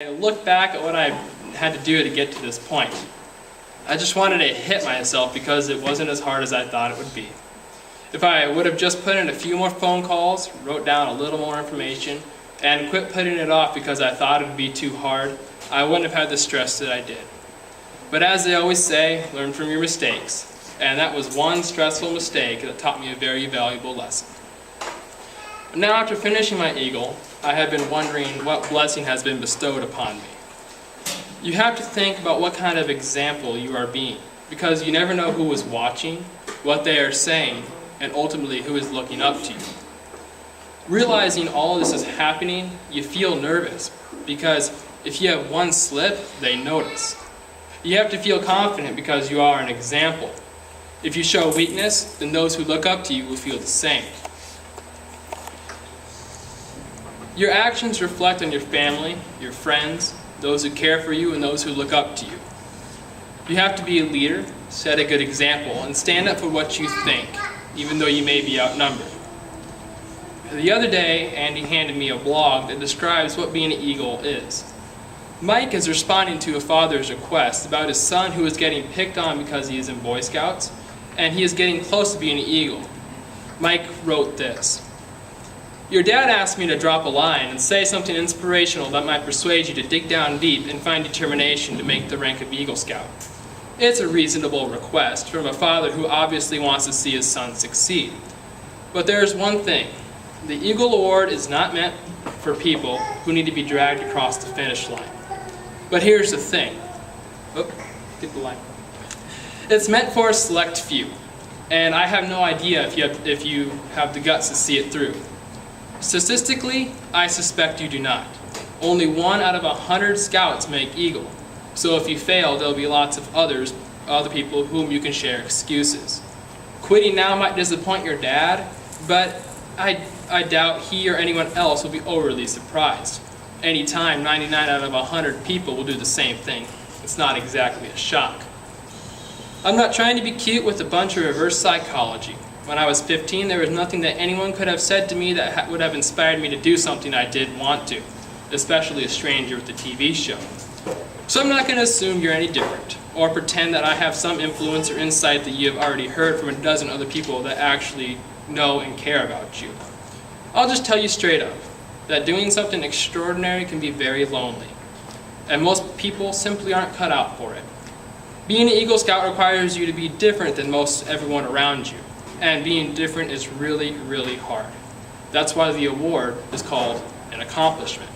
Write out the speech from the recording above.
I look back at what I had to do to get to this point. I just wanted to hit myself because it wasn't as hard as I thought it would be. If I would have just put in a few more phone calls, wrote down a little more information, and quit putting it off because I thought it would be too hard, I wouldn't have had the stress that I did. But as they always say, learn from your mistakes. And that was one stressful mistake that taught me a very valuable lesson. Now after finishing my Eagle, I have been wondering what blessing has been bestowed upon me. You have to think about what kind of example you are being, because you never know who is watching, what they are saying, and ultimately who is looking up to you. Realizing all of this is happening, you feel nervous, because if you have one slip, they notice. You have to feel confident because you are an example. If you show weakness, then those who look up to you will feel the same. Your actions reflect on your family, your friends, those who care for you, and those who look up to you. You have to be a leader, set a good example, and stand up for what you think, even though you may be outnumbered. The other day, Andy handed me a blog that describes what being an eagle is. Mike is responding to a father's request about his son who is getting picked on because he is in Boy Scouts, and he is getting close to being an eagle. Mike wrote this: "Your dad asked me to drop a line and say something inspirational that might persuade you to dig down deep and find determination to make the rank of Eagle Scout. It's a reasonable request from a father who obviously wants to see his son succeed. But there is one thing. The Eagle Award is not meant for people who need to be dragged across the finish line. But here's the thing." Get the line. "It's meant for a select few, and I have no idea if you have the guts to see it through. Statistically, I suspect you do not. Only 1 out of 100 scouts make Eagle. So if you fail, there'll be lots of other people whom you can share excuses. Quitting now might disappoint your dad, but I doubt he or anyone else will be overly surprised. Anytime 99 out of 100 people will do the same thing, it's not exactly a shock. I'm not trying to be cute with a bunch of reverse psychology. When I was 15, there was nothing that anyone could have said to me that would have inspired me to do something I did want to, especially a stranger with a TV show. So I'm not going to assume you're any different, or pretend that I have some influence or insight that you have already heard from a dozen other people that actually know and care about you. I'll just tell you straight up that doing something extraordinary can be very lonely, and most people simply aren't cut out for it. Being an Eagle Scout requires you to be different than most everyone around you. And being different is really, really hard. That's why the award is called an accomplishment.